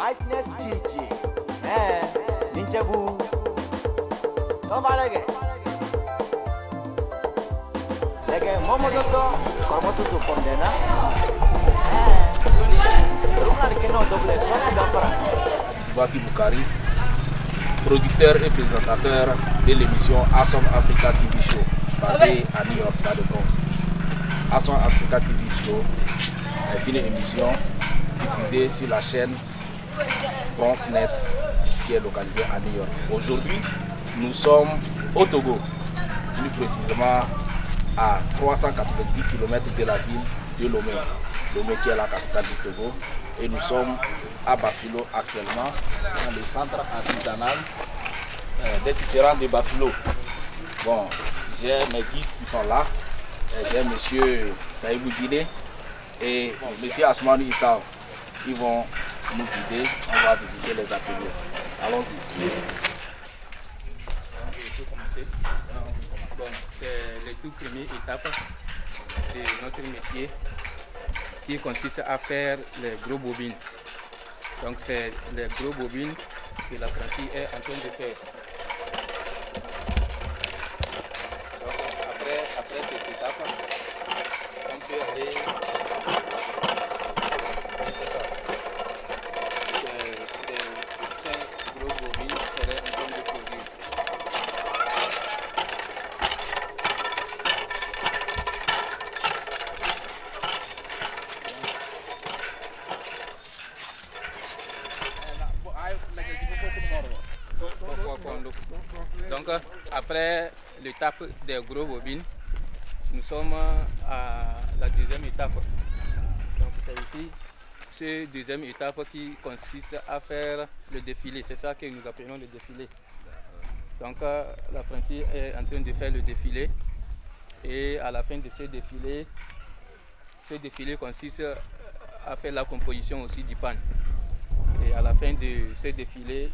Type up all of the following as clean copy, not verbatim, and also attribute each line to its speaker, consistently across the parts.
Speaker 1: Whiteness TG. Ninjabu. Somalege. Lege Momodoto. Kormotu to Pondena. Runa Keno double. Sona Dapara.
Speaker 2: Baki Boukari, producteur et présentateur de l'émission Awesome Africa TV Show, basée à New York, dans le Bronx. Awesome Africa TV Show est une émission diffusée sur la chaîne BronxNet qui est localisée à New York. Aujourd'hui, nous sommes au Togo, plus précisément à 390 km de la ville de Lomé. Lomé qui est la capitale du Togo. Et nous sommes à Bafilo actuellement, dans le centre artisanal des tisserands de Bafilo. Bon, j'ai mes guides qui sont là. J'ai monsieur Saïbou Dine et monsieur Asmanu Issa. Ils vont nous guider, on va visiter les ateliers. Allons-y.
Speaker 3: Bon, c'est la toute première étape de notre métier qui consiste à faire les gros bobines. Donc c'est les gros bobines que l'apprenti est en train de faire. Donc après cette étape, on peut aller ces gros bobines seraient en train de produire. Donc après l'étape des gros bobines, nous sommes à la deuxième étape. Donc c'est ici, cette deuxième étape qui consiste à faire le défilé. C'est ça que nous appelons le défilé. Donc l'apprenti est en train de faire le défilé. Et à la fin de ce défilé consiste à faire la composition aussi du pan. Et à la fin de ce défilé,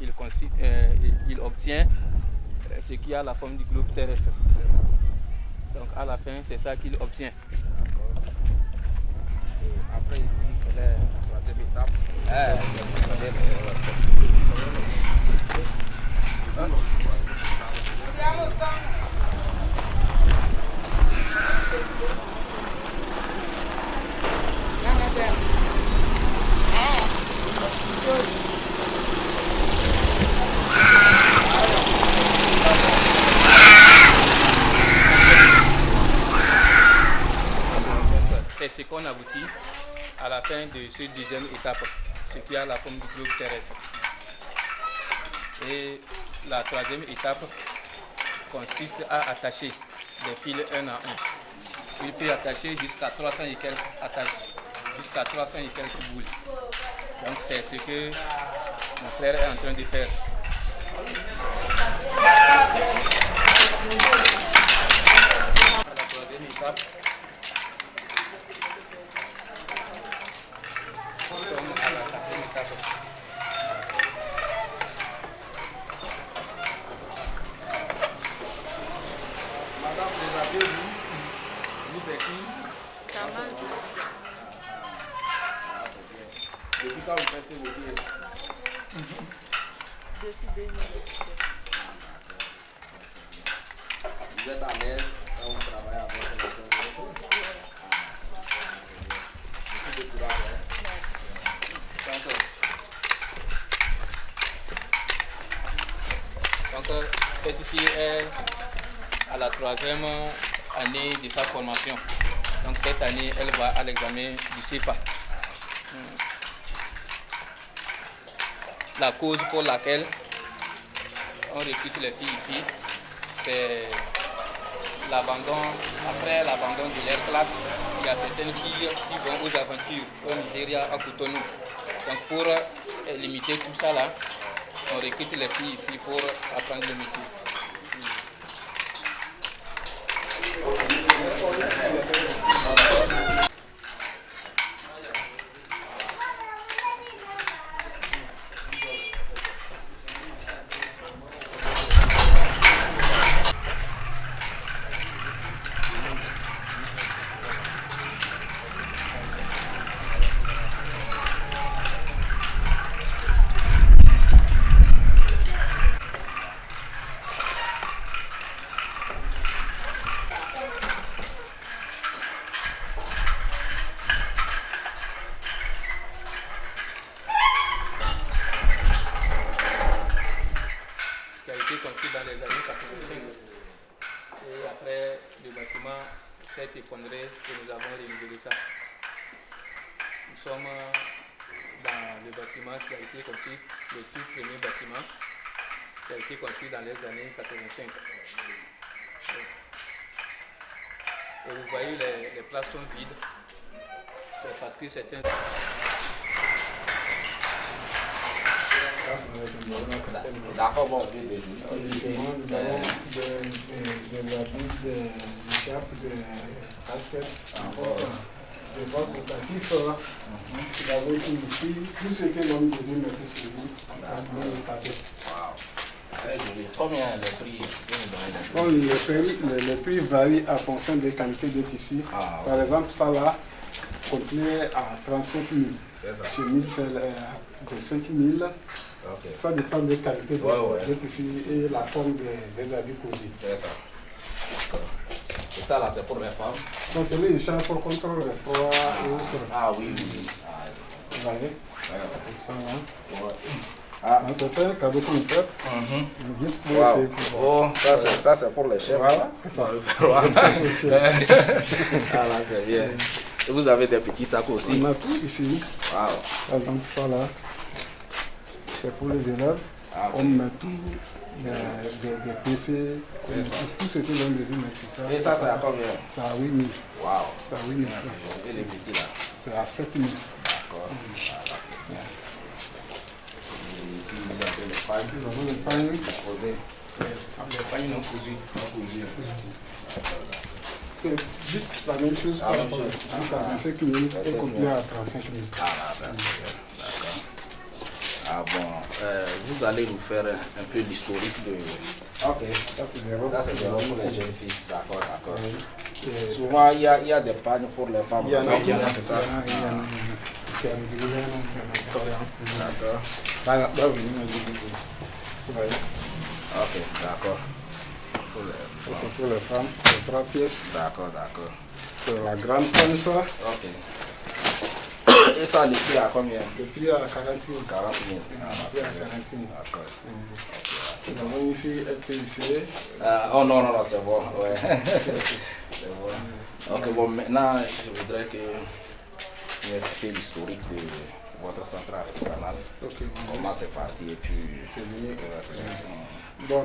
Speaker 3: il obtient ce qui a la forme du globe terrestre. Donc à la fin, c'est ça qu'il obtient.
Speaker 2: Et après ici, quelle est la troisième étape?
Speaker 3: C'est ce qu'on aboutit à la fin de cette deuxième étape, ce qui a la forme du globe terrestre. Et la troisième étape consiste à attacher les fils un à un. Il peut attacher jusqu'à 300 et quelques attaches, jusqu'à 300 et quelques boules. Donc c'est ce que mon frère est en train de faire. À la troisième étape, nous sommes à la quatrième étape.
Speaker 2: Madame, présentez-vous. Vous c'est qui?
Speaker 4: Kamazi.
Speaker 2: Depuis quand vous faites ce métier?
Speaker 4: Depuis 2017.
Speaker 2: Vous êtes à l'aise quand vous travaillez avec les gens? Beaucoup de courage.
Speaker 3: Donc, cette fille est à la troisième année de sa formation. Donc cette année, elle va à l'examen du CFA. La cause pour laquelle on recrute les filles ici, c'est l'abandon. Après l'abandon de leur classe, il y a certaines filles qui vont aux aventures au Nigeria, à Cotonou. Donc pour limiter tout ça là, on recrute les filles ici pour apprendre le métier. s'est effondré et nous avons rénové ça. Nous sommes dans le bâtiment qui a été construit, le tout premier bâtiment qui a été construit dans les années 85. Et vous voyez, les places sont vides. C'est parce que c'est un...
Speaker 2: D'accord, bon,
Speaker 4: Des écharpes, des casquettes, des boîtes rotatifs. Vous avez ici tout ce que l'homme désire mettre sur lui.
Speaker 2: Très joli. Combien le prix?
Speaker 4: Bon, les prix varient en fonction des qualités de tissu. Par exemple, ça là, complet à 35 000.
Speaker 2: C'est ça.
Speaker 4: Chemise, c'est de 5 000.
Speaker 2: Ok.
Speaker 4: Ça dépend des qualités de tissu et la forme des habits cousus.
Speaker 2: C'est ça. D'accord. Et ça là, c'est pour les femmes?
Speaker 4: Donc, c'est les écharpes pour contrôler le froid et autres.
Speaker 2: Ah oui, oui.
Speaker 4: Vous voyez?
Speaker 2: Ouais.
Speaker 4: Comme ça, là.
Speaker 2: Ouais.
Speaker 4: Donc, c'est un cadeau qu'on fait. Une disque pour essayer
Speaker 2: Oh, ça c'est pour les chefs.
Speaker 4: Voilà.
Speaker 2: Ah là, c'est bien. Et vous avez des petits sacs aussi?
Speaker 4: On a tout ici.
Speaker 2: Wow.
Speaker 4: Par exemple, ça là, c'est pour les élèves.
Speaker 2: Ah,
Speaker 4: On met tout, des PC, tout ce que l'on désire mettre, c'est ça.
Speaker 2: et ça, c'est à combien?
Speaker 4: C'est à 8 000.
Speaker 2: Waouh.
Speaker 4: C'est à 8 000 francs.
Speaker 2: Et les petits là?
Speaker 4: C'est à 7 000.
Speaker 2: D'accord. Et ici, vous avez le pain.
Speaker 4: Nous avons le pain.
Speaker 2: Posé. Les pains non cousus.
Speaker 4: C'est juste la même chose par rapport à 25 000 et complet à 35 000.
Speaker 2: Ah là, c'est bien. D'accord. Ah bon, vous allez nous faire un peu l'historique de... Ok.
Speaker 4: Ça, c'est des robes.
Speaker 2: Ça, c'est des robes pour les jeunes filles. D'accord, d'accord.
Speaker 4: Et
Speaker 2: Souvent, il y a des pagnes pour les femmes.
Speaker 4: il y en a qui
Speaker 2: c'est ça. D'accord. Ok, d'accord.
Speaker 4: Ça, c'est pour les femmes, c'est 3 pièces.
Speaker 2: D'accord, d'accord.
Speaker 4: C'est la grande pomme, ça.
Speaker 2: Ok. Et ça, le prix à combien?
Speaker 4: Le prix à 40 000.
Speaker 2: 40 000. Ah,
Speaker 4: Le prix à 40 000.
Speaker 2: d'accord.
Speaker 4: Nous avons une fille LPIC.
Speaker 2: Oh non, non, non, c'est bon. Ouais. C'est bon. Ok, bon, maintenant, je voudrais que vous expliquiez l'historique de votre centre artisanal.
Speaker 4: Ok,
Speaker 2: Comment c'est parti et puis...
Speaker 4: c'est venu. Bon,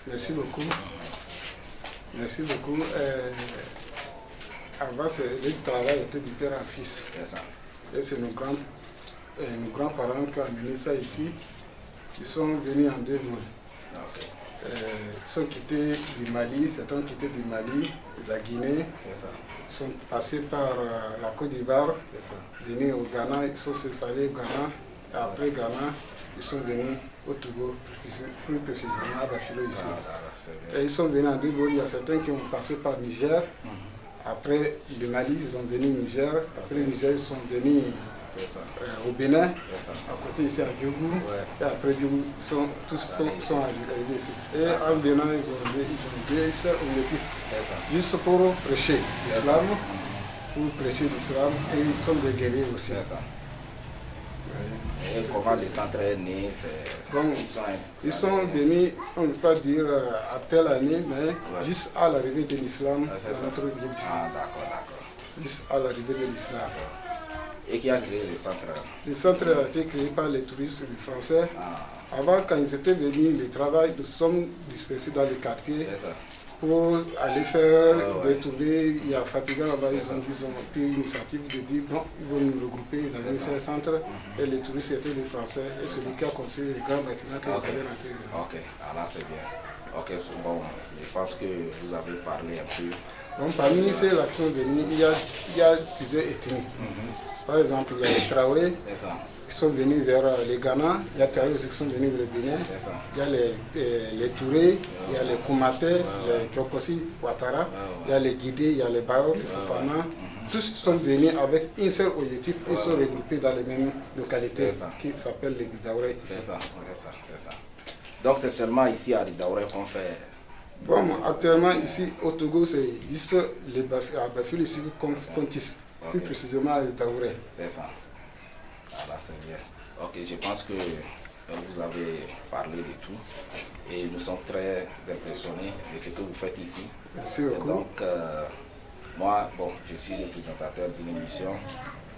Speaker 4: merci beaucoup. Merci beaucoup. Avant, le travail était du père en fils.
Speaker 2: C'est ça.
Speaker 4: Et c'est nos grands-parents qui ont amené ça ici. Ils sont venus en 2 vols.
Speaker 2: Ok.
Speaker 4: Ils sont quittés du Mali, certains ont quitté du Mali, de la Guinée.
Speaker 2: C'est ça.
Speaker 4: Ils sont passés par la Côte d'Ivoire,
Speaker 2: C'est ça.
Speaker 4: venus au Ghana, ils sont installés au Ghana. Et après Ghana, ils sont venus au Togo, plus précisément à Bafilo ici.
Speaker 2: C'est bien.
Speaker 4: Et ils sont venus en 2 vols. Il y a certains qui ont passé par Niger. Après le Mali, ils ont venu au Niger. Après le Niger, ils sont venus
Speaker 2: C'est ça.
Speaker 4: au Bénin,
Speaker 2: C'est ça.
Speaker 4: à côté ici à Diougou.
Speaker 2: Ouais.
Speaker 4: Et après Diougou, tous sont arrivés ici. Et en venant, ils ont deux seuls objectifs.
Speaker 2: C'est ça.
Speaker 4: Juste pour prêcher l'islam, pour prêcher l'islam. Et ils sont des guerriers aussi.
Speaker 2: C'est ça. Et comment le centre est né,
Speaker 4: Donc, ils sont venus, on ne peut pas dire à telle année, mais juste à l'arrivée de l'islam dans notre ville ici.
Speaker 2: Ah, d'accord, d'accord.
Speaker 4: Juste à l'arrivée de l'islam.
Speaker 2: Et qui a créé le centre?
Speaker 4: Le centre a été créé par les touristes français.
Speaker 2: Ah,
Speaker 4: Avant, quand ils étaient venus, le travail, nous sommes dispersés dans les quartiers
Speaker 2: c'est ça.
Speaker 4: pour aller faire
Speaker 2: Ouais.
Speaker 4: des tournées. Il y a Fatiga là-bas, ils ont pris l'initiative de dire non, ils vont nous regrouper dans un seul centre. Et les touristes étaient les Français. Et celui qui a construit les grands bâtiments que vous allez rentrer.
Speaker 2: Ok, ah là c'est bien. Ok, bon, je pense que vous avez parlé un peu.
Speaker 4: Donc, parmi ces actions venues, il y a plusieurs ethnies. Par exemple, il y a les Traoré
Speaker 2: C'est ça.
Speaker 4: qui sont venus vers les Ghana, il y a les Traoré aussi qui sont venus vers le Bénin,
Speaker 2: C'est ça.
Speaker 4: il y a les Touré, il y a les Koumaté, les Kyokosi, Ouattara, il y a les Guidé, il y a les Bao, les Fofana. Tous sont venus avec un seul objectif, ils sont regroupés dans les mêmes localités
Speaker 2: C'est ça.
Speaker 4: qui s'appellent les Daouré.
Speaker 2: C'est ça, c'est ça, c'est ça. Donc c'est seulement ici à Ridaouré qu'on fait.
Speaker 4: Bon, actuellement ici au Togo, c'est juste les Bafil ici qu'on tisse, plus précisément les Daouré.
Speaker 2: C'est ça. Ah là c'est bien. Ok, je pense que vous avez parlé de tout. et nous sommes très impressionnés de ce que vous faites ici.
Speaker 4: Merci beaucoup.
Speaker 2: Donc, moi, bon, je suis le présentateur d'une émission.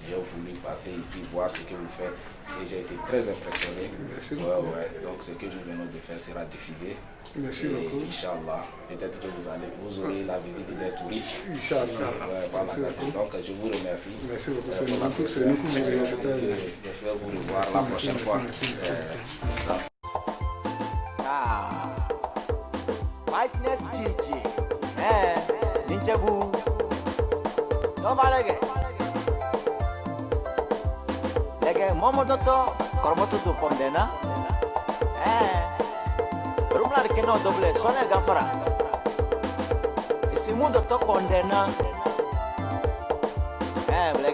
Speaker 2: J'ai voulu passer ici, voir ce que vous faites et j'ai été très impressionné.
Speaker 4: Merci beaucoup.
Speaker 2: Donc, ce que nous venons de faire sera diffusé.
Speaker 4: Merci
Speaker 2: et
Speaker 4: beaucoup.
Speaker 2: Inch'Allah, peut-être que vous aurez la visite des touristes.
Speaker 4: Inch'Allah.
Speaker 2: Donc, je vous remercie.
Speaker 4: Merci beaucoup. C'est nous qui vous remercions.
Speaker 2: J'espère vous revoir la prochaine fois.
Speaker 1: Whiteness TG. Ninjabu. Somalege. Lege momodoto kormotutu pondena. Rumlar keno doble sone gafara. Isimundo to pondena. Lege